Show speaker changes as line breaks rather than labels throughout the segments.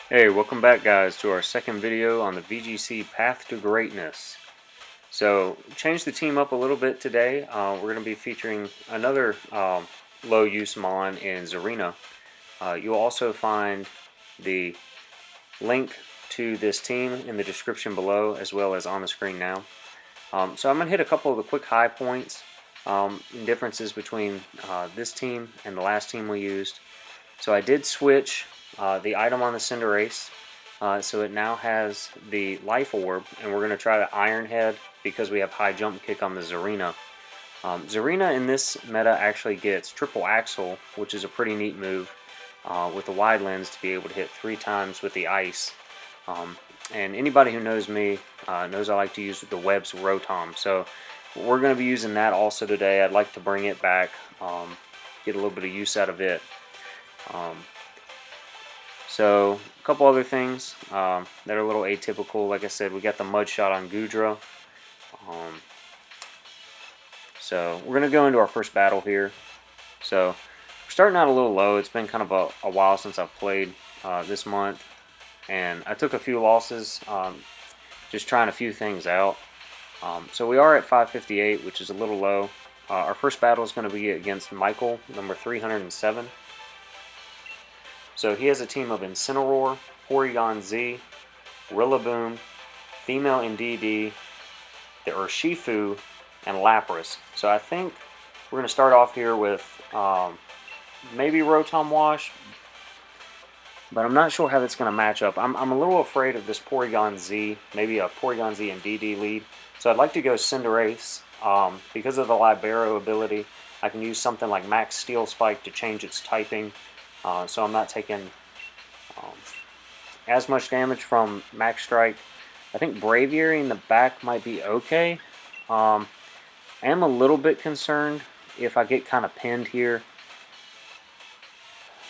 Hey, welcome back guys to our second video on the VGC Path to Greatness. So, change the team up a little bit today. We're going to be featuring another low use mon in Tsareena. You'll also find the link to this team in the description below as well as on the screen now. So I'm going to hit a couple of the quick high points, differences between this team and the last team we used. So I did switch the item on the Cinderace, so it now has the Life Orb, and we're going to try to Iron Head because we have high jump kick on the Tsareena. Tsareena in this meta actually gets Triple Axle, which is a pretty neat move, with a wide lens to be able to hit 3 times with the ice. And anybody who knows me knows I like to use the Web's Rotom, so we're going to be using that also today. I'd like to bring it back, get a little bit of use out of it. So a couple other things that are a little atypical. Like I said, we got the Mud Shot on Goodra. So we're going to go into our first battle here. So we're starting out a little low. It's been kind of a while since I've played this month. And I took a few losses, just trying a few things out. So we are at 558, which is a little low. Our first battle is going to be against Michael, number 307. So he has a team of Incineroar, Porygon Z, Rillaboom, Female Indeedee, the Urshifu, and Lapras. So I think we're going to start off here with maybe rotom-wash, but I'm not sure how that's going to match up. I'm a little afraid of this Porygon Z, maybe a Porygon Z and DD lead. So I'd like to go Cinderace. Because of the Libero ability, I can use something like Max Steel Spike to change its typing. So I'm not taking as much damage from Max Strike. I think Braviary in the back might be okay. I am a little bit concerned if I get kind of pinned here.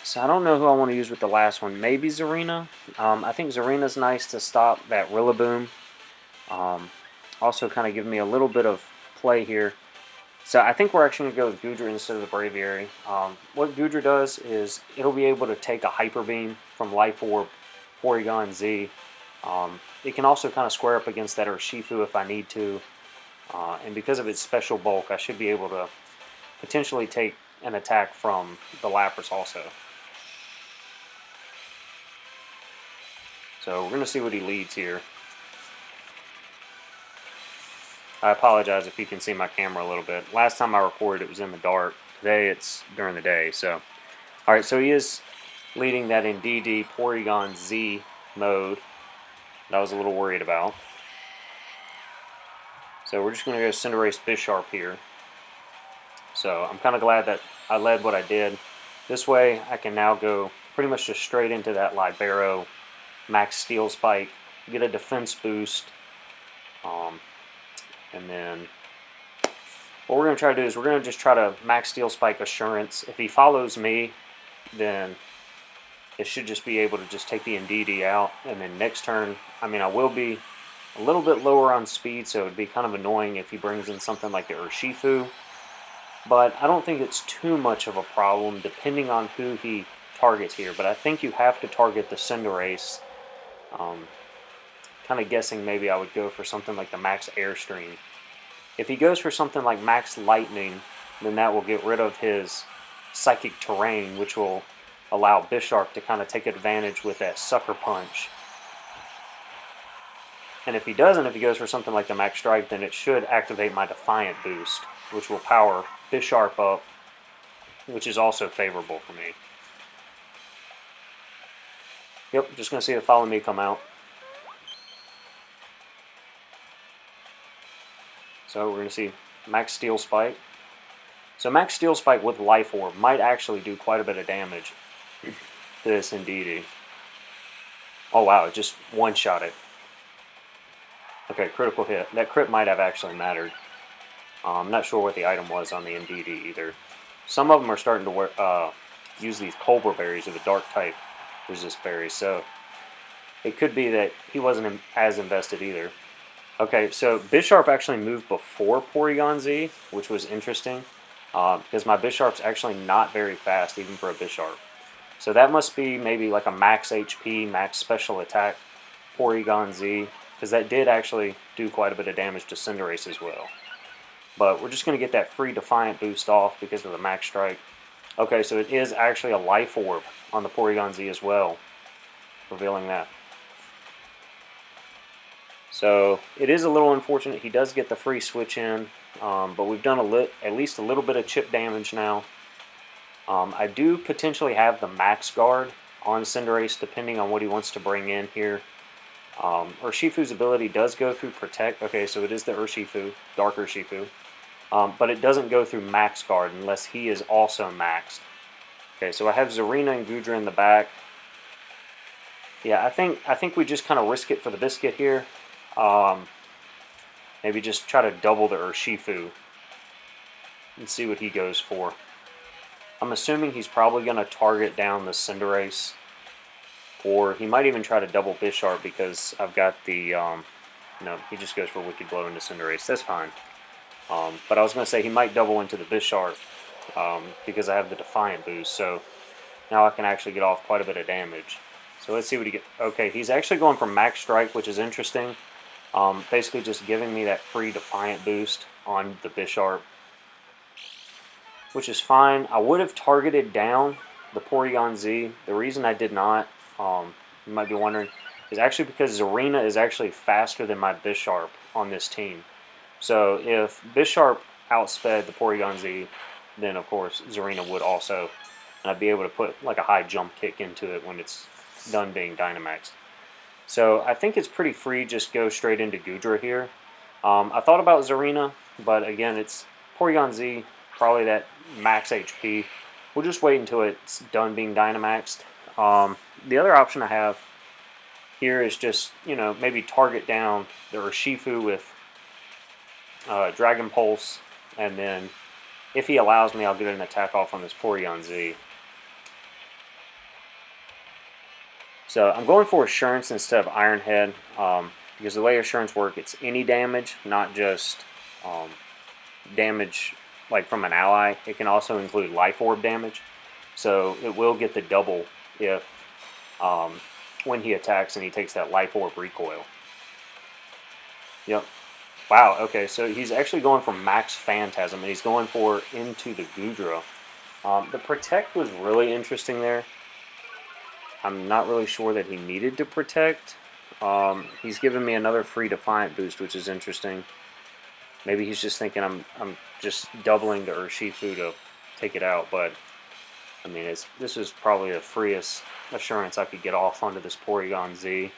So I don't know who I want to use with the last one. Maybe Tsareena. I think Zareena's nice to stop that Rillaboom. Also kind of give me a little bit of play here. So I think we're actually going to go with Goodra instead of the Braviary. What Goodra does is it'll be able to take a Hyper Beam from Life Orb, Porygon Z. It can also kind of square up against that Urshifu if I need to. And because of its special bulk, I should be able to potentially take an attack from the Lapras also. So we're going to see what he leads here. I apologize if you can see my camera a little bit. Last time I recorded it was in the dark. Today it's during the day. So, alright, so he is leading that Indeedee Porygon Z mode that I was a little worried about. So we're just going to go Cinderace Bisharp here. So I'm kind of glad that I led what I did. This way I can now go pretty much just straight into that Libero Max Steel Spike, get a defense boost. And then what we're going to try to do is we're going to just try to Max Steel Spike Assurance. If he follows me, then it should just be able to just take the Indeedee out. And then next turn, I mean, I will be a little bit lower on speed, so it would be kind of annoying if he brings in something like the Urshifu. But I don't think it's too much of a problem depending on who he targets here. But I think you have to target the Cinderace. Kind of guessing maybe I would go for something like the Max Airstream. If he goes for something like Max Lightning, then that will get rid of his Psychic Terrain, which will allow Bisharp to kind of take advantage with that Sucker Punch. And if he doesn't, if he goes for something like the Max Strike, then it should activate my Defiant boost, which will power Bisharp up, which is also favorable for me. Yep, just going to see the Follow Me come out. So we're going to see Max Steel Spike. So Max Steel Spike with Life Orb might actually do quite a bit of damage to this Indeedee. Oh wow, it just one-shot it. Okay, critical hit. That crit might have actually mattered. I'm not sure what the item was on the Indeedee either. Some of them are starting to use these Cobra Berries or the Dark type resist berries, so it could be that he wasn't as invested either. Okay, so Bisharp actually moved before Porygon Z, which was interesting, because my Bisharp's actually not very fast, even for a Bisharp. So that must be maybe like a max HP, max special attack Porygon Z, because that did actually do quite a bit of damage to Cinderace as well. But we're just going to get that free Defiant boost off because of the max strike. Okay, so it is actually a Life Orb on the Porygon Z as well, revealing that. So it is a little unfortunate. He does get the free switch in, but we've done at least a little bit of chip damage now. I do potentially have the Max Guard on Cinderace depending on what he wants to bring in here. Urshifu's ability does go through Protect. Okay, so it is the Urshifu, Dark Urshifu. But it doesn't go through Max Guard unless he is also maxed. Okay, so I have Tsareena and Goodra in the back. Yeah, I think we just kind of risk it for the biscuit here. Maybe just try to double the Urshifu and see what he goes for. I'm assuming he's probably going to target down the Cinderace, or he might even try to double Bisharp because I've got the, no, he just goes for Wicked Blow into Cinderace. That's fine. But I was going to say he might double into the Bisharp because I have the Defiant boost, so now I can actually get off quite a bit of damage. So let's see what he gets. Okay, he's actually going for Max Strike, which is interesting. Basically just giving me that free Defiant boost on the Bisharp, which is fine. I would have targeted down the Porygon Z. The reason I did not, you might be wondering, is actually because Tsareena is actually faster than my Bisharp on this team. So if Bisharp outsped the Porygon Z, then of course Tsareena would also, and I'd be able to put like a high jump kick into it when it's done being Dynamaxed. So I think it's pretty free, just go straight into Goodra here. I thought about Tsareena, but again, it's Porygon Z, probably that max HP. We'll just wait until it's done being Dynamaxed. The other option I have here is just, you know, maybe target down the Urshifu with Dragon Pulse, and then if he allows me, I'll get an attack off on this Porygon Z. So I'm going for Assurance instead of Iron Head, because the way Assurance works, it's any damage, not just damage like from an ally. It can also include Life Orb damage, so it will get the double if when he attacks and he takes that Life Orb recoil. Yep. Wow, okay, so he's actually going for Max Phantasm, and he's going for into the Goodra. The Protect was really interesting there. I'm not really sure that he needed to Protect. He's giving me another free Defiant boost, which is interesting. Maybe he's just thinking I'm just doubling the Urshifu to take it out, but I mean, this is probably the freest Assurance I could get off onto this Porygon Z.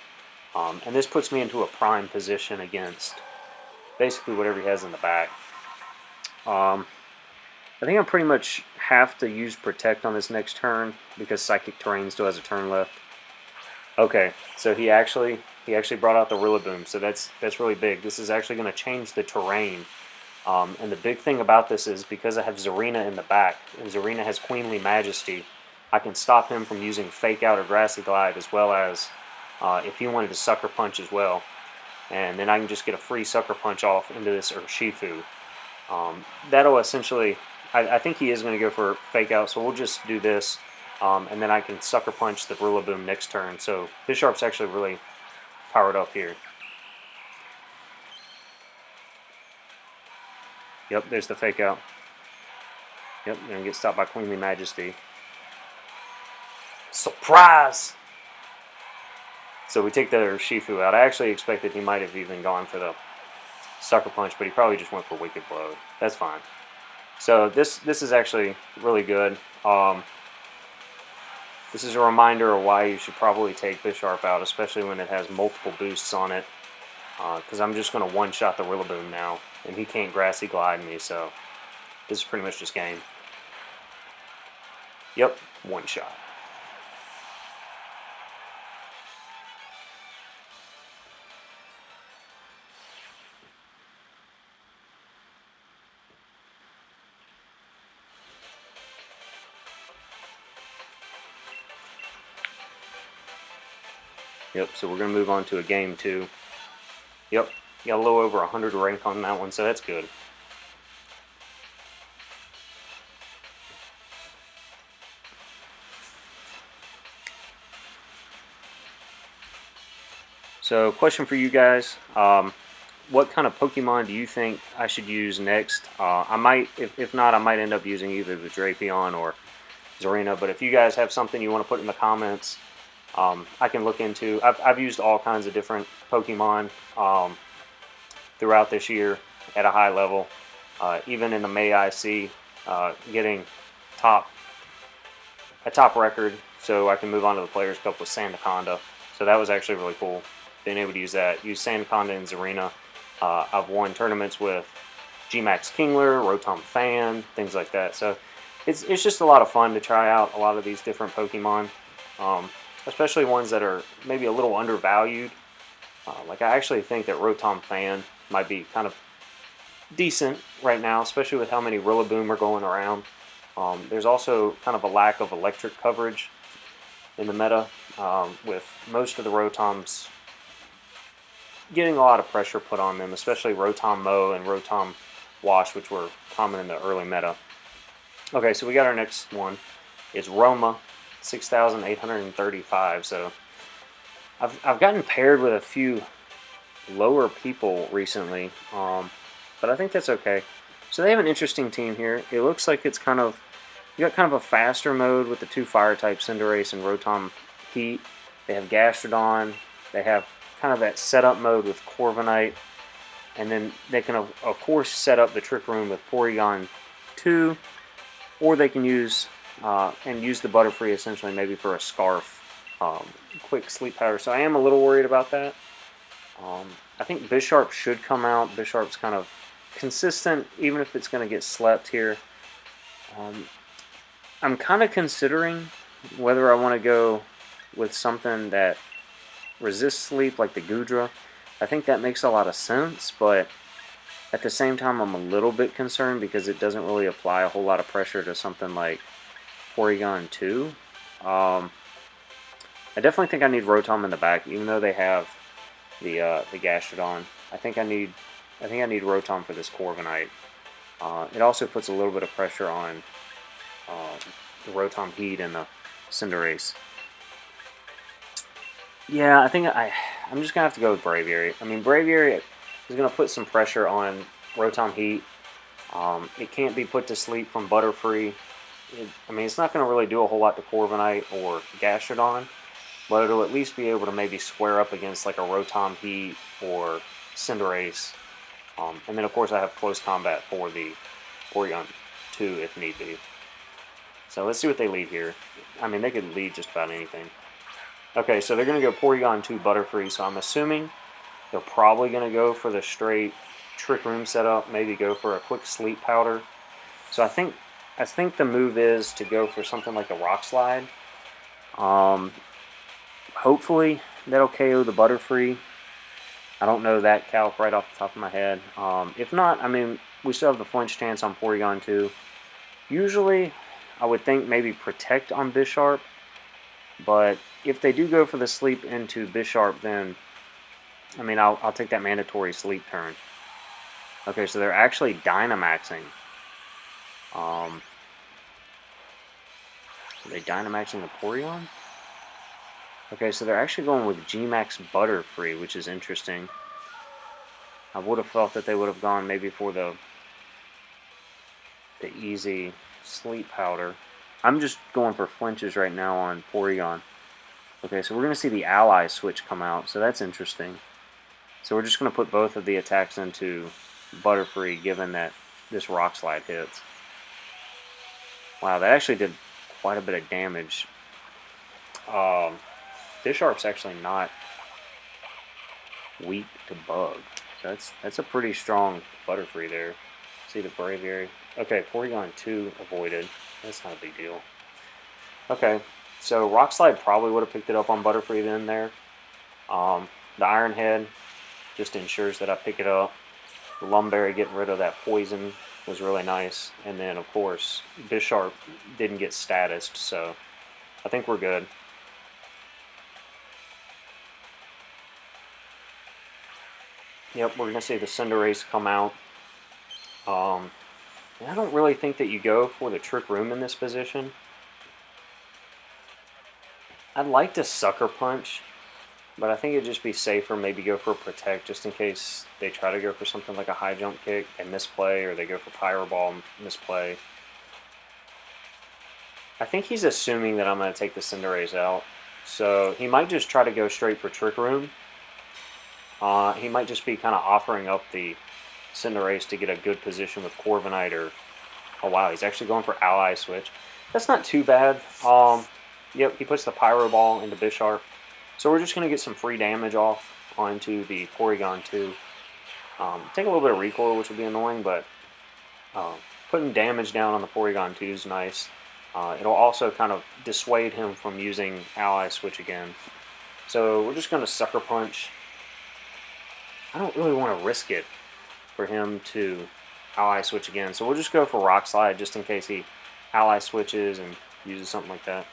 And this puts me into a prime position against basically whatever he has in the back. I think I pretty much have to use Protect on this next turn because Psychic Terrain still has a turn left. Okay, so he actually brought out the Rillaboom, so that's really big. This is actually going to change the terrain. And the big thing about this is because I have Tsareena in the back, and Tsareena has Queenly Majesty, I can stop him from using Fake Out or Grassy Glide, as well as if he wanted to Sucker Punch as well. And then I can just get a free Sucker Punch off into this Urshifu. That'll essentially, I think he is going to go for Fake Out, so we'll just do this. And then I can Sucker Punch the Rillaboom next turn. So Bisharp's actually really powered up here. Yep, there's the Fake Out. Yep, going to get stopped by Queenly Majesty. Surprise! So we take the Urshifu out. I actually expected he might have even gone for the Sucker Punch, but he probably just went for Wicked Blow. That's fine. So this is actually really good. This is a reminder of why you should probably take Bisharp out, especially when it has multiple boosts on it. Because I'm just going to one-shot the Rillaboom now, and he can't Grassy Glide me, so this is pretty much just game. Yep, one shot. Yep, so we're going to move on to a game 2. Yep, got a little over 100 rank on that one, so that's good. So, question for you guys: what kind of Pokemon do you think I should use next? I might, if not, I might end up using either the Drapion or Tsareena. But if you guys have something you want to put in the comments, I can look into. I've used all kinds of different Pokemon throughout this year at a high level. Even in the May IC, getting a top record, so I can move on to the Players Cup with Sandaconda. So that was actually really cool, being able to use that. Use Sandaconda in Tsareena. I've won tournaments with G-Max Kingler, Rotom Fan, things like that. So it's just a lot of fun to try out a lot of these different Pokemon, especially ones that are maybe a little undervalued. Like I actually think that Rotom Fan might be kind of decent right now, especially with how many rillaboom are going around. There's also kind of a lack of electric coverage in the meta, with most of the Rotoms getting a lot of pressure put on them, especially Rotom-Mow and rotom-wash, which were common in the early meta. Okay, so we got our next one. It's Roma, 6,835. So I've gotten paired with a few lower people recently, but I think that's okay. So they have an interesting team here. It looks like it's kind of, you got kind of a faster mode with the two fire types, Cinderace and Rotom Heat. They have Gastrodon. They have kind of that setup mode with Corviknight. And then they can, of course, set up the Trick Room with Porygon 2. Or they can use the Butterfree essentially maybe for a Scarf, quick sleep powder. So I am a little worried about that. I think Bisharp should come out. Bisharp's kind of consistent, even if it's going to get slept here. I'm kind of considering whether I want to go with something that resists sleep, like the Goodra. I think that makes a lot of sense, but at the same time, I'm a little bit concerned because it doesn't really apply a whole lot of pressure to something like Porygon 2. I definitely think I need Rotom in the back, even though they have the Gastrodon. I think I need Rotom for this Corviknight. It also puts a little bit of pressure on the Rotom Heat and the Cinderace. Yeah, I think I'm just gonna have to go with Braviary. I mean, Braviary is gonna put some pressure on Rotom Heat. It can't be put to sleep from Butterfree. I mean, it's not gonna really do a whole lot to Corviknight or Gastrodon, but it'll at least be able to maybe square up against like a Rotom Heat or Cinderace. And then of course I have close combat for the Porygon 2 if need be. So let's see what they lead here. I mean, they could lead just about anything. Okay, so they're going to go Porygon 2 Butterfree, so I'm assuming they're probably going to go for the straight Trick Room setup, maybe go for a quick sleep powder. So I think the move is to go for something like a Rock Slide. Hopefully that'll KO the Butterfree. I don't know that calc right off the top of my head. If not, I mean, we still have the flinch chance on Porygon 2. Usually, I would think maybe Protect on Bisharp, but if they do go for the sleep into Bisharp, then, I mean, I'll take that mandatory sleep turn. Okay, so they're actually Dynamaxing. Are they Dynamaxing the Porygon? Okay, so they're actually going with G-Max Butterfree, which is interesting. I would have thought that they would have gone maybe for the easy sleep powder. I'm just going for flinches right now on Porygon. Okay, so we're going to see the Ally switch come out, so that's interesting. So we're just going to put both of the attacks into Butterfree, given that this Rock Slide hits. Wow, that actually did quite a bit of damage. Bisharp's actually not weak to Bug. So that's a pretty strong Butterfree there. See the Braviary. Okay, Porygon 2 avoided. That's not a big deal. Okay, so Rock Slide probably would have picked it up on Butterfree then there. The Iron Head just ensures that I pick it up. The Lumberry getting rid of that poison was really nice. And then, of course, Bisharp didn't get statused, so I think we're good. Yep, we're going to see the Cinderace come out. I don't really think that you go for the Trick Room in this position. I'd like to Sucker Punch but I think it'd just be safer maybe go for a protect just in case they try to go for something like a high jump kick and misplay, or they go for pyro ball and misplay. I think he's assuming that I'm going to take the Cinderace out, so he might just try to go straight for Trick Room. He might just be kind of offering up the Cinderace to get a good position with Corviknight, or oh wow, he's actually going for Ally Switch. That's not too bad. Yep, he puts the Pyro Ball into Bisharp. So we're just going to get some free damage off onto the Porygon 2. Take a little bit of recoil, which would be annoying, but putting damage down on the Porygon 2 is nice. It'll also kind of dissuade him from using Ally Switch again. So we're just going to Sucker Punch. I don't really want to risk it for him to Ally Switch again, so we'll just go for Rock Slide just in case he Ally Switches and uses something like that.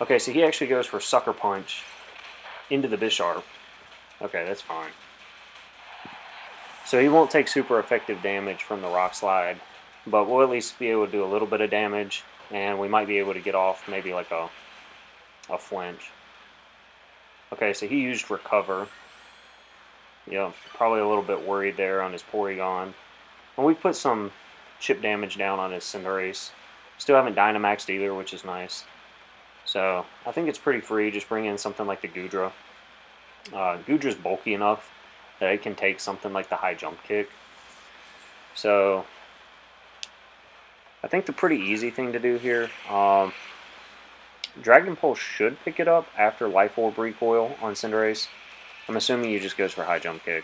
Okay, so he actually goes for Sucker Punch into the Bisharp. Okay, that's fine. So he won't take super effective damage from the Rock Slide, but we'll at least be able to do a little bit of damage, and we might be able to get off maybe like a flinch. Okay, so he used Recover. Yep, probably a little bit worried there on his Porygon. And we've put some chip damage down on his Cinderace. Still haven't Dynamaxed either, which is nice. So I think it's pretty free. Just bring in something like the Goodra. Goodra's bulky enough that it can take something like the high jump kick. So I think the pretty easy thing to do here, Dragon Pulse should pick it up after Life Orb Recoil on Cinderace. I'm assuming he just goes for high jump kick.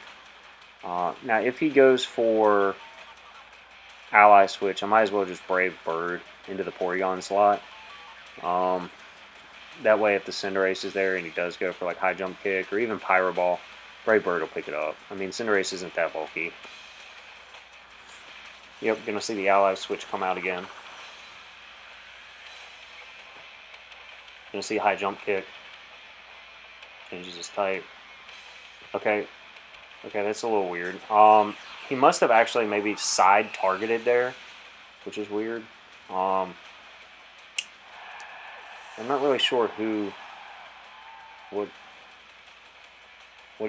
Now if he goes for Ally Switch, I might as well just Brave Bird into the Porygon slot. That way if the Cinderace is there and he does go for like high jump kick or even Pyro Ball, Brave Bird will pick it up. I mean, Cinderace isn't that bulky. Yep, gonna see the Ally Switch come out again. Gonna see high jump kick. Changes his type. Okay, that's a little weird. He must have actually maybe side targeted there, which is weird. I'm not really sure what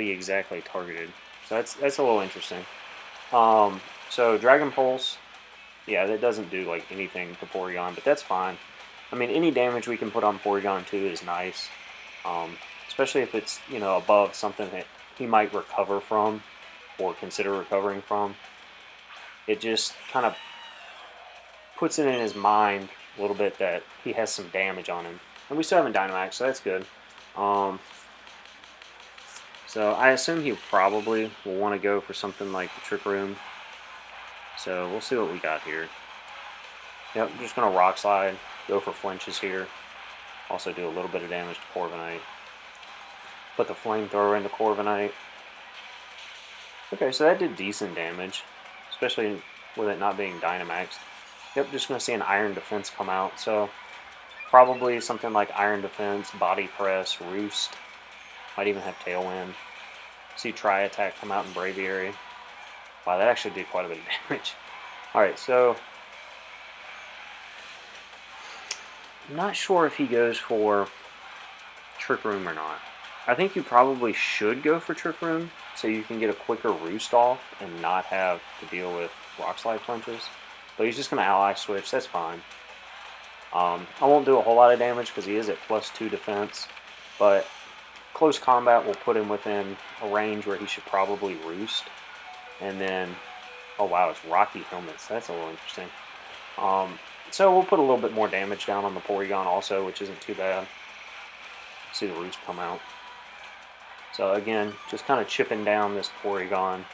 he exactly targeted. So that's a little interesting. So Dragon Pulse, yeah, that doesn't do like anything to Porygon, but that's fine. I mean, any damage we can put on Porygon 2 is nice, especially if it's, you know, above something that he might recover from or consider recovering from. It just kind of puts it in his mind a little bit that he has some damage on him. And we still haven't Dynamax, so that's good. So I assume he probably will want to go for something like the Trick Room. So we'll see what we got here. Yep, I'm just going to Rock Slide, go for flinches here. Also do a little bit of damage to Corviknight. Put the Flamethrower into Corviknight. Okay, so that did decent damage, especially with it not being Dynamaxed. Yep, just going to see an Iron Defense come out. So probably something like Iron Defense, Body Press, Roost. Might even have Tailwind. See Tri Attack come out in Braviary. Wow, that actually did quite a bit of damage. Alright, so I'm not sure if he goes for Trick Room or not. I think you probably should go for Trick Room so you can get a quicker Roost off and not have to deal with Rock Slide punches. But he's just going to Ally Switch, that's fine. I won't do a whole lot of damage because he is at +2 defense, but close combat will put him within a range where he should probably Roost. And then, oh wow, it's Rocky Helmets, that's a little interesting. So we'll put a little bit more damage down on the Porygon also, which isn't too bad. See the Roost come out. So again, just kind of chipping down this Porygon.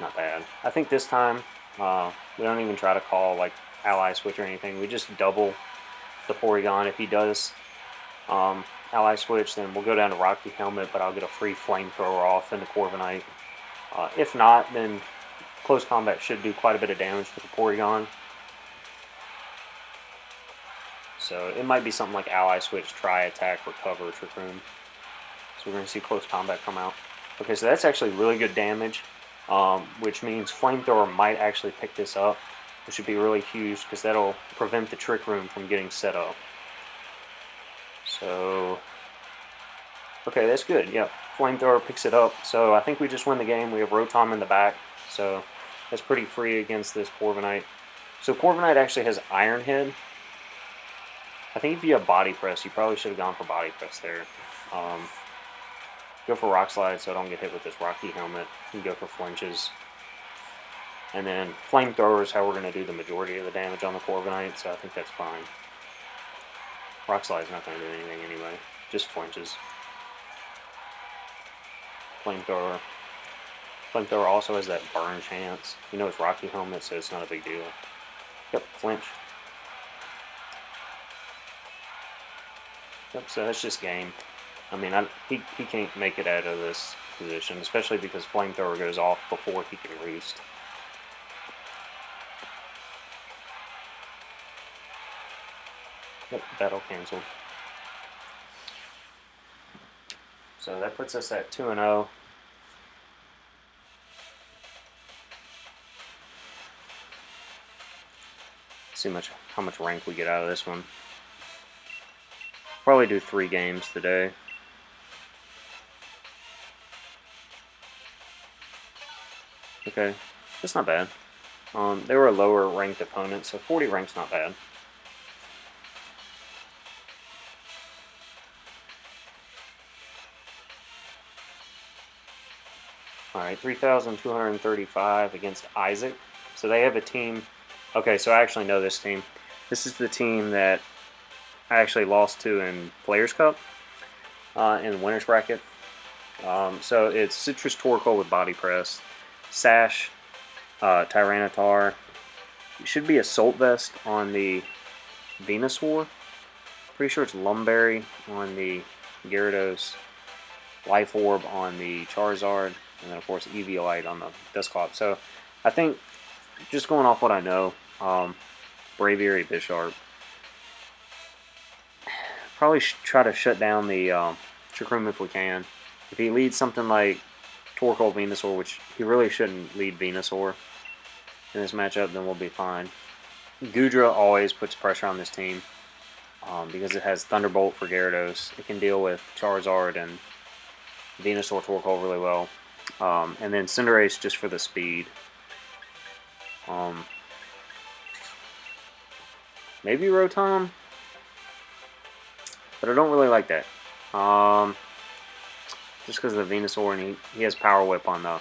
Not bad. I think this time, we don't even try to call like Ally Switch or anything. We just double the Porygon. If he does Ally Switch, then we'll go down to Rocky Helmet, but I'll get a free Flamethrower off into Corviknight. If not, then close combat should do quite a bit of damage to the Porygon. So it might be something like Ally Switch, Tri Attack, Recover, Trick Room. So we're going to see close combat come out. Okay, so that's actually really good damage, which means Flamethrower might actually pick this up, which would be really huge because that'll prevent the Trick Room from getting set up. So Okay, that's good. Yep, flamethrower picks it up. So I think we just win the game. We have Rotom in the back, so that's pretty free against this Corviknight. So Corviknight actually has Iron Head. I think if you have Body Press, you probably should have gone for Body Press there. Go for Rock Slide so I don't get hit with this Rocky Helmet. You can go for Flinches. And then Flamethrower is how we're going to do the majority of the damage on the Corviknight, so I think that's fine. Rock Slide's not going to do anything anyway, just Flinches. Flamethrower. Flamethrower also has that burn chance. You know it's Rocky Helmet, so it's not a big deal. Yep, flinch. Yep, so that's just game. I mean, he can't make it out of this position, especially because Flamethrower goes off before he can roost. Yep, battle canceled. So that puts us at 2-0. See how much rank we get out of this one. Probably do 3 games today. Okay, that's not bad. They were a lower ranked opponent, so 40 rank's not bad. Alright, 3,235 against Isaac. So they have a team. Okay, so I actually know this team. This is the team that I actually lost to in Players Cup in the winner's bracket. So it's Citrus Torkoal with Body Press, Sash, Tyranitar. It should be Assault Vest on the Venusaur. Pretty sure it's Lumberry on the Gyarados, Life Orb on the Charizard, and then of course Eviolite on the Dusclops. So I think, just going off what I know, Braviary Bisharp. Probably try to shut down the Chakram if we can. If he leads something like Torkoal Venusaur, which he really shouldn't lead Venusaur in this matchup, then we'll be fine. Goodra always puts pressure on this team because it has Thunderbolt for Gyarados. It can deal with Charizard and Venusaur Torkoal really well. And then Cinderace just for the speed. Maybe Rotom, but I don't really like that. Just because of the Venusaur, and he has Power Whip on the...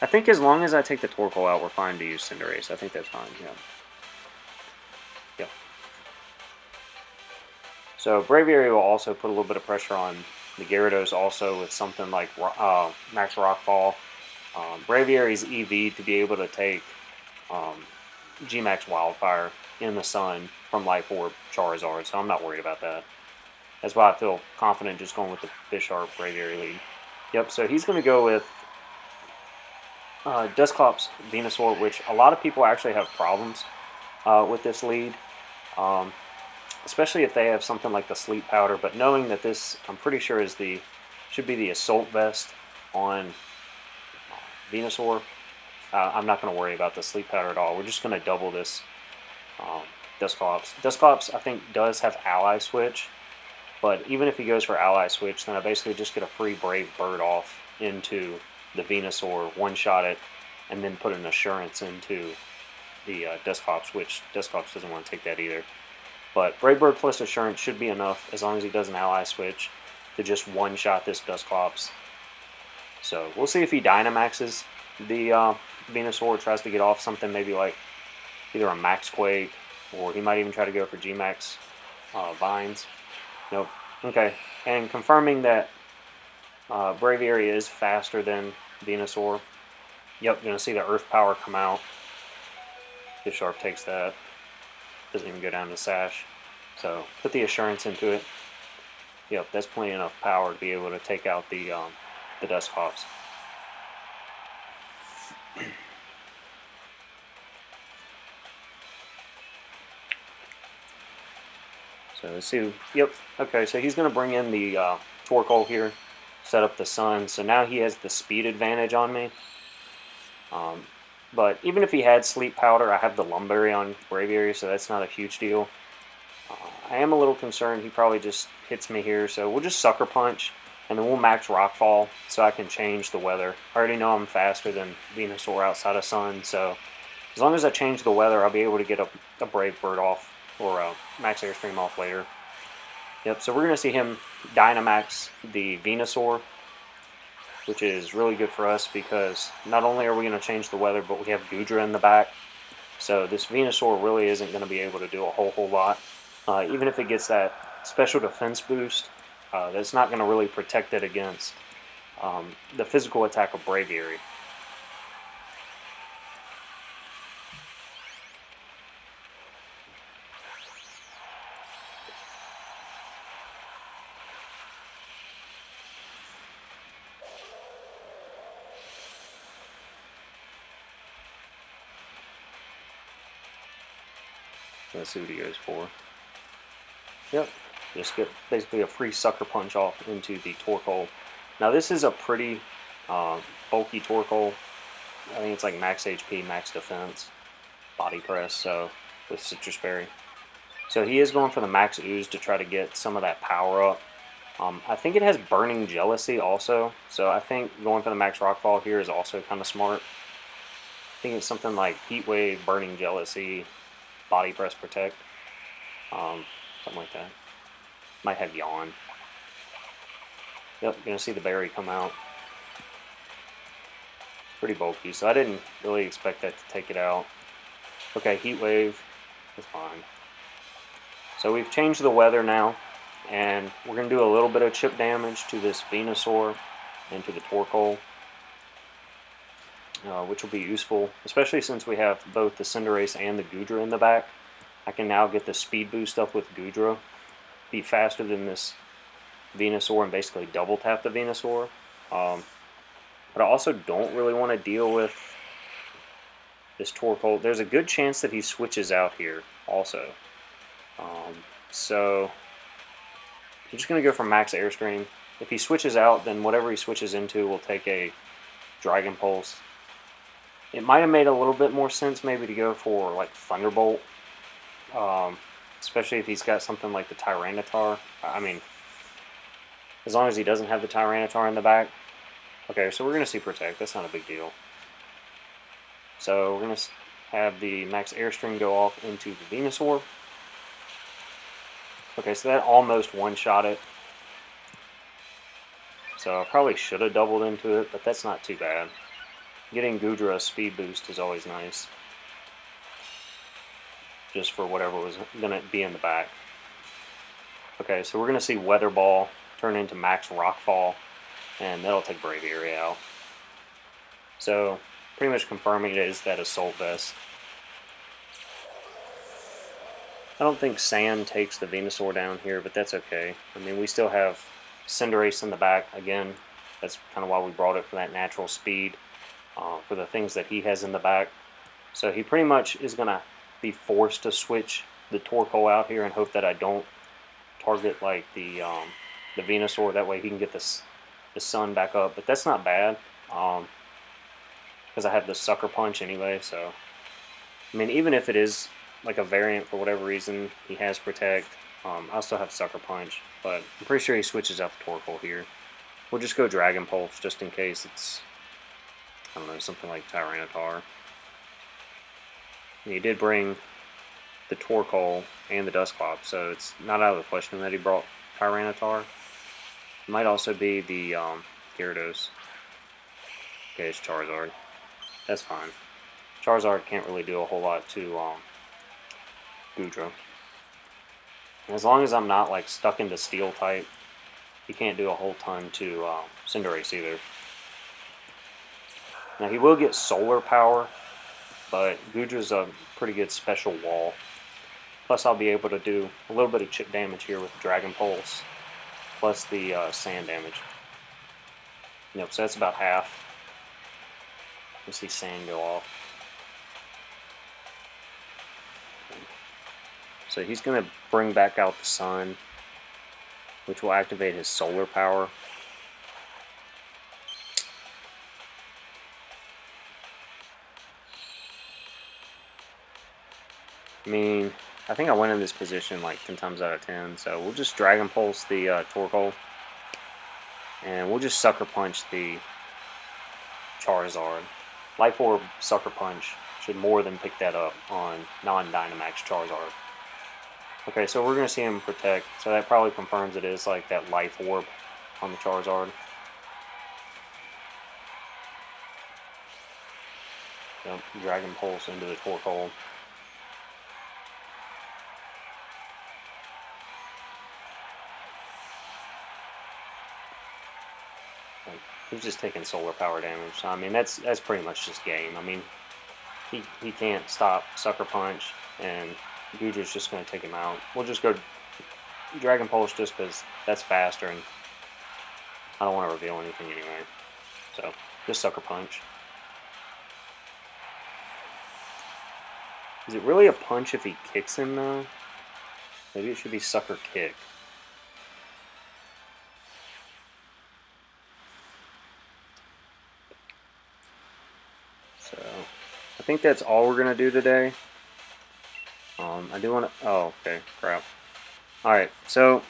I think as long as I take the Torkoal out, we're fine to use Cinderace. I think that's fine, yeah. Yep. So Braviary will also put a little bit of pressure on the Gyarados also with something like Max Rockfall. Braviary's EV to be able to take G-Max Wildfire in the sun from Life Orb Charizard, so I'm not worried about that. That's why I feel confident just going with the Bisharp Braviary lead. Yep, so he's going to go with Dusclops Venusaur, which a lot of people actually have problems with this lead, especially if they have something like the Sleep Powder. But knowing that this, I'm pretty sure, should be the Assault Vest on Venusaur, I'm not going to worry about the Sleep Powder at all. We're just going to double this Dusclops. Dusclops, I think, does have Ally Switch, but even if he goes for Ally Switch, then I basically just get a free Brave Bird off into the Venusaur, one-shot it, and then put an Assurance into the Dusclops, which Dusclops doesn't want to take that either. But Brave Bird plus Assurance should be enough, as long as he does an Ally Switch, to just one-shot this Dusclops. So we'll see if he Dynamaxes the Venusaur, tries to get off something maybe like either a Max Quake, or he might even try to go for G-Max Vines. Nope. Okay, and confirming that Braviary is faster than Venusaur. Yep, you're going to see the Earth Power come out. Bisharp takes that. Doesn't even go down to Sash. So put the Assurance into it. Yep, that's plenty enough power to be able to take out the Dusclops. So let's see. Yep. Okay, so he's going to bring in the Torkoal here, set up the Sun. So now he has the speed advantage on me. But even if he had Sleep Powder, I have the Lumberry on Braviary, so that's not a huge deal. I am a little concerned he probably just hits me here, so we'll just Sucker Punch, and then we'll max Rockfall so I can change the weather. I already know I'm faster than Venusaur outside of Sun, so as long as I change the weather, I'll be able to get a Brave Bird off, or a Max Airstream off later. Yep, so we're going to see him Dynamax the Venusaur, which is really good for us because not only are we going to change the weather, but we have Goodra in the back. So this Venusaur really isn't going to be able to do a whole lot. Even if it gets that special defense boost, that's not going to really protect it against the physical attack of Braviary. Let's see what he goes for. Yep, just get basically a free Sucker Punch off into the Torkoal. Now this is a pretty bulky Torkoal. I think it's like max HP, max defense, body press, so with Citrus Berry. So he is going for the max ooze to try to get some of that power up. I think it has Burning Jealousy also, so I think going for the max Rockfall here is also kind of smart. I think it's something like Heat Wave, Burning Jealousy, Body Press Protect, something like that. Might have Yawn. Yep, gonna see the berry come out. It's pretty bulky, so I didn't really expect that to take it out. Okay, Heat Wave is fine. So we've changed the weather now, and we're going to do a little bit of chip damage to this Venusaur and to the Torkoal, which will be useful, especially since we have both the Cinderace and the Goodra in the back. I can now get the speed boost up with Goodra, be faster than this Venusaur, and basically double tap the Venusaur. But I also don't really want to deal with this Torkoal. There's a good chance that he switches out here also. So I'm just going to go for Max Airstream. If he switches out, then whatever he switches into will take a Dragon Pulse. It might have made a little bit more sense maybe to go for like Thunderbolt, especially if he's got something like the Tyranitar. I mean, as long as he doesn't have the Tyranitar in the back. Okay, so we're going to see Protect. That's not a big deal. So we're going to have the Max Airstream go off into the Venusaur. Okay, so that almost one-shot it. So I probably should have doubled into it, but that's not too bad. Getting Goodra a speed boost is always nice. Just for whatever was going to be in the back. Okay, so we're going to see Weather Ball turn into Max Rockfall, and that'll take Braviary out. So, pretty much confirming it is that Assault Vest. I don't think Sand takes the Venusaur down here, but that's okay. I mean, we still have Cinderace in the back. Again, that's kind of why we brought it for that natural speed, for the things that he has in the back. So he pretty much is going to be forced to switch the Torkoal out here and hope that I don't target like the Venusaur. That way he can get the Sun back up. But that's not bad, because I have the Sucker Punch anyway. So, I mean, even if it is like a variant for whatever reason, he has Protect. I'll still have Sucker Punch, but I'm pretty sure he switches out the Torkoal here. We'll just go Dragon Pulse just in case it's, I don't know, something like Tyranitar. And he did bring the Torkoal and the Dusclops, so it's not out of the question that he brought Tyranitar. It might also be the Gyarados. Okay, it's Charizard. That's fine. Charizard can't really do a whole lot to Goodra. As long as I'm not like stuck into Steel type, he can't do a whole ton to Cinderace either. Now he will get Solar Power, but Goodra's a pretty good special wall. Plus I'll be able to do a little bit of chip damage here with Dragon Pulse, plus the Sand damage. Yep, so that's about half. You see Sand go off. So he's going to bring back out the Sun, which will activate his Solar Power. I mean, I think I went in this position like 10 times out of 10. So we'll just Dragon Pulse the Torkoal. And we'll just Sucker Punch the Charizard. Life Orb Sucker Punch should more than pick that up on non-Dynamax Charizard. Okay, so we're going to see him Protect. So that probably confirms it is like that Life Orb on the Charizard. So Dragon Pulse into the Torkoal. He's just taking solar power damage. So, I mean, that's pretty much just game. I mean, he can't stop Sucker Punch, and Guja's just going to take him out. We'll just go Dragon Pulse just because that's faster, and I don't want to reveal anything anyway. So, just Sucker Punch. Is it really a punch if he kicks him, though? Maybe it should be Sucker Kick. So, I think that's all we're going to do today. I do want to... Oh, okay. Crap. Alright, so...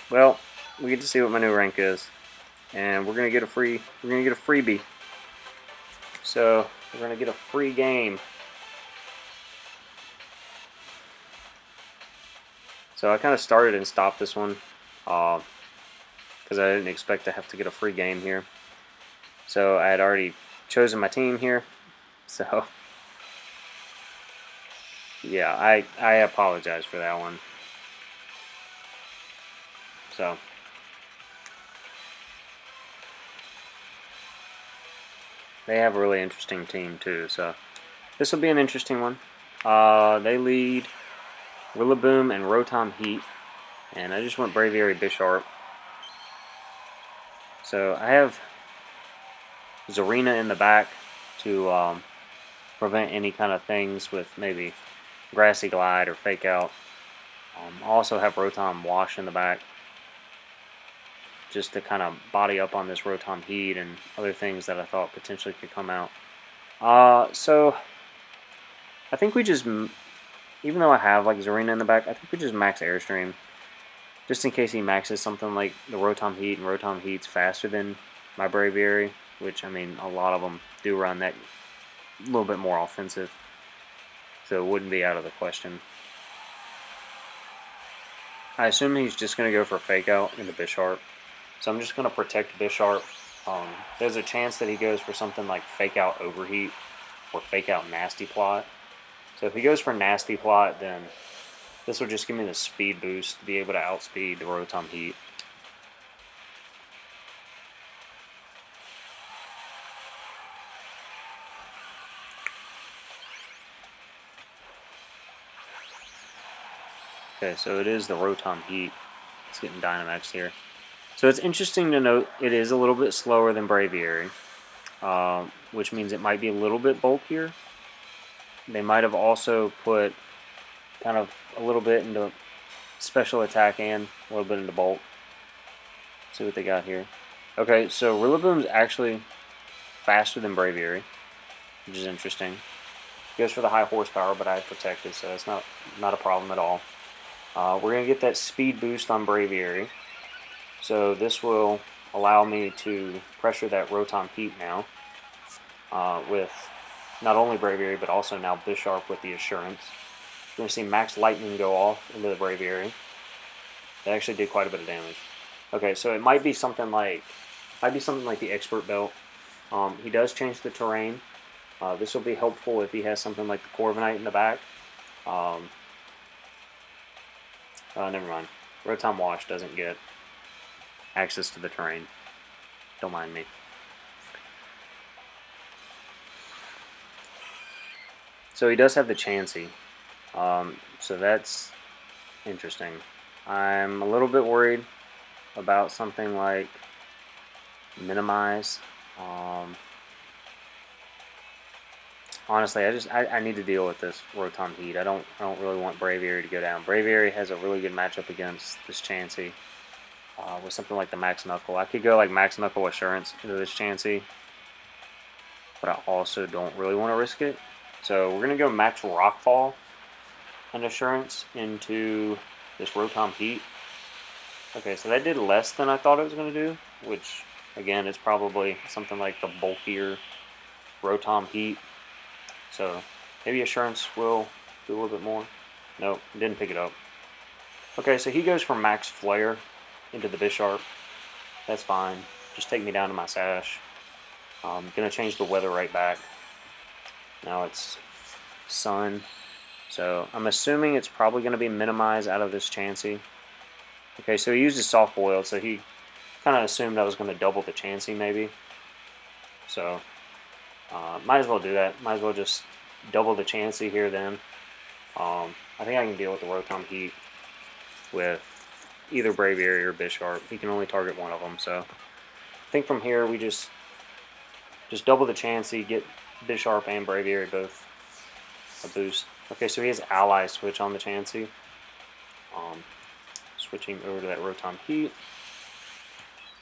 Well, we get to see what my new rank is. And we're going to get a free... We're going to get a freebie. So, we're going to get a free game. So, I kind of started and stopped this one. Because I didn't expect to have to get a free game here. So, I had already chosen my team here. So... Yeah, I apologize for that one. So, they have a really interesting team too. So, this will be an interesting one. They lead Rillaboom and Rotom Heat, and I just went Braviary Bisharp. So I have Tsareena in the back to prevent any kind of things with maybe Grassy Glide or Fake Out. I also have rotom-wash in the back just to kind of body up on this Rotom Heat and other things that I thought potentially could come out. So I think we just, even though I have like Tsareena in the back, I think we just max Airstream. Just in case he maxes something like the Rotom Heat, and Rotom Heat's faster than my Braviary, which, I mean, a lot of them do run that a little bit more offensive. So it wouldn't be out of the question. I assume he's just going to go for Fake Out into Bisharp. So I'm just going to protect Bisharp. There's a chance that he goes for something like Fake Out Overheat or Fake Out Nasty Plot. So if he goes for Nasty Plot, then this will just give me the speed boost to be able to outspeed the Rotom Heat. Okay, so it is the Rotom Heat. It's getting Dynamax here. So it's interesting to note it is a little bit slower than Braviary, which means it might be a little bit bulkier. They might have also put kind of a little bit into special attack and a little bit into bulk. See what they got here. Okay, so Rillaboom's actually faster than Braviary, which is interesting. Goes for the high horsepower, but I have protected, so it's not a problem at all. We're going to get that speed boost on Braviary. So this will allow me to pressure that Rotom Heat now with not only Braviary, but also now Bisharp with the Assurance. We're going to see Max Lightning go off into the Braviary. That actually did quite a bit of damage. Okay, so it might be something like the Expert Belt. He does change the terrain. This will be helpful if he has something like the Corviknight in the back. Never mind. Rotom-wash doesn't get access to the terrain. Don't mind me. So he does have the Chansey. So that's interesting. I'm a little bit worried about something like Minimize. Honestly, I need to deal with this Rotom Heat. I don't really want Braviary to go down. Braviary has a really good matchup against this Chansey with something like the Max Knuckle. I could go like Max Knuckle Assurance into this Chansey, but I also don't really want to risk it. So we're gonna go Max Rockfall an assurance into this Rotom Heat. Okay, so that did less than I thought it was going to do, which, again, is probably something like the bulkier Rotom Heat. So maybe Assurance will do a little bit more. Nope, didn't pick it up. Okay, so he goes from Max Flare into the Bisharp. That's fine. Just take me down to my sash. I'm going to change the weather right back. Now it's sun. So I'm assuming it's probably going to be minimized out of this Chansey. Okay, so he uses soft boiled, so he kind of assumed I was going to double the Chansey maybe. So might as well do that. Might as well just double the Chansey here then. I think I can deal with the Rotom Heat with either Braviary or Bisharp. He can only target one of them, so I think from here we just double the Chansey, get Bisharp and Braviary both a boost. Okay, so he has Ally Switch on the Chansey. Switching over to that Rotom Heat.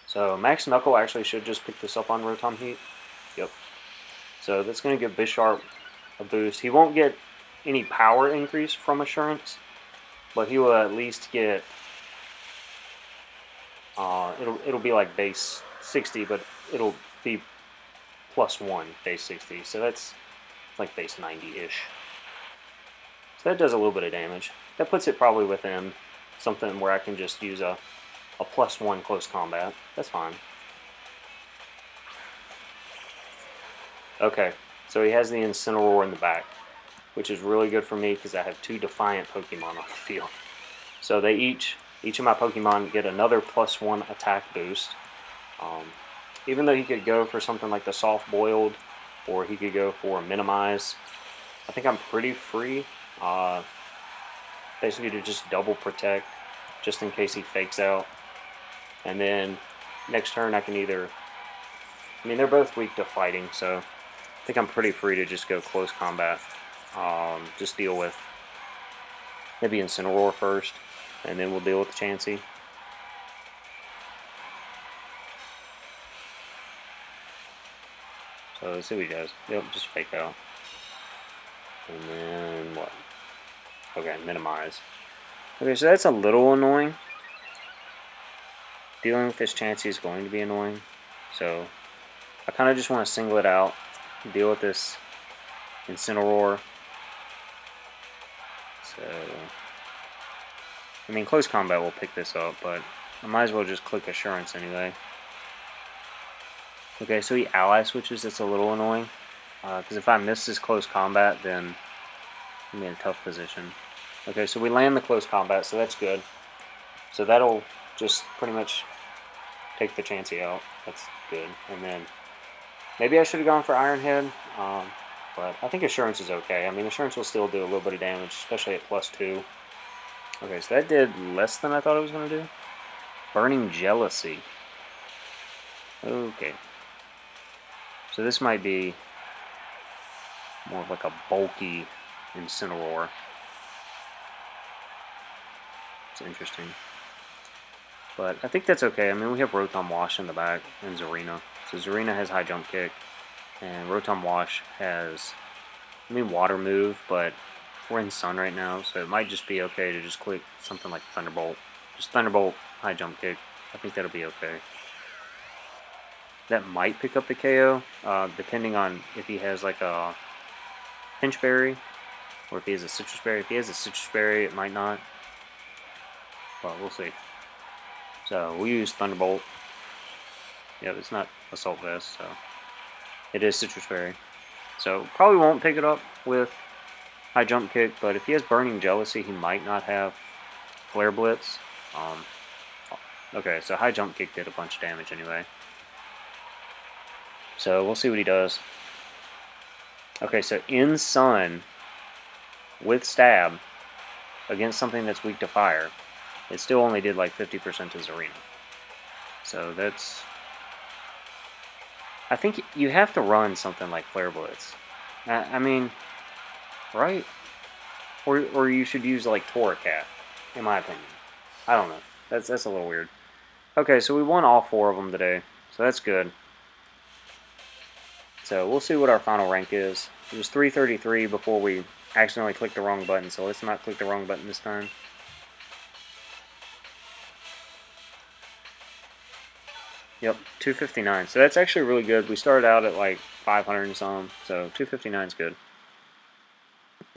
So Max Knuckle actually should just pick this up on Rotom Heat. Yep. So that's going to give Bisharp a boost. He won't get any power increase from Assurance, but he will at least get, it'll be like base 60, but it'll be +1 base 60. So that's like base 90-ish. So that does a little bit of damage. That puts it probably within something where I can just use a +1 close combat. That's fine. Okay, so he has the Incineroar in the back, which is really good for me because I have 2 Defiant Pokemon on the field. So they each of my Pokemon get another +1 attack boost. Even though he could go for something like the Soft Boiled, or he could go for Minimize, I think I'm pretty free. Basically to just double protect, just in case he fakes out. And then next turn I can either, I mean they're both weak to fighting, so I think I'm pretty free to just go close combat. Just deal with maybe Incineroar first, and then we'll deal with the Chansey. So let's see what he does. Yep, just fake out. And then what? Okay, minimize. Okay, so that's a little annoying. Dealing with this Chansey is going to be annoying. So I kind of just want to single it out, deal with this Incineroar. So, I mean, close combat will pick this up, but I might as well just click Assurance anyway. Okay, so he ally switches. That's a little annoying, because if I miss this close combat, then I'm in a tough position. Okay, so we land the close combat, so that's good. So that'll just pretty much take the Chansey out. That's good. And then maybe I should have gone for Iron Head, but I think Assurance is okay. I mean, Assurance will still do a little bit of damage, especially at +2. Okay, so that did less than I thought it was going to do. Burning Jealousy. Okay. So this might be more of like a bulky Incineroar. It's interesting. But I think that's okay. I mean, we have rotom-wash in the back and Tsareena. So Tsareena has high jump kick, and rotom-wash has, I mean, water move, but we're in sun right now, so it might just be okay to just click something like Thunderbolt. Just Thunderbolt, high jump kick. I think that'll be okay. That might pick up the KO, depending on if he has like a Pinch Berry, or if he has a Citrus Berry. If he has a Citrus Berry, it might not. Well, we'll see. So we use Thunderbolt. Yep, it's not Assault Vest, so it is Citrus Berry. So probably won't pick it up with high jump kick, but if he has Burning Jealousy, he might not have Flare Blitz. Okay, so high jump kick did a bunch of damage anyway. So we'll see what he does. Okay, so in Sun with Stab against something that's weak to fire, it still only did like 50% to Tsareena. So that's, I think you have to run something like Flare Blitz. I mean, right? Or you should use like Torracat, in my opinion. I don't know. That's a little weird. Okay, so we won all 4 of them today, so that's good. So we'll see what our final rank is. It was 333 before we accidentally clicked the wrong button, so let's not click the wrong button this time. Yep, 259. So that's actually really good. We started out at like 500 and some, so 259 is good.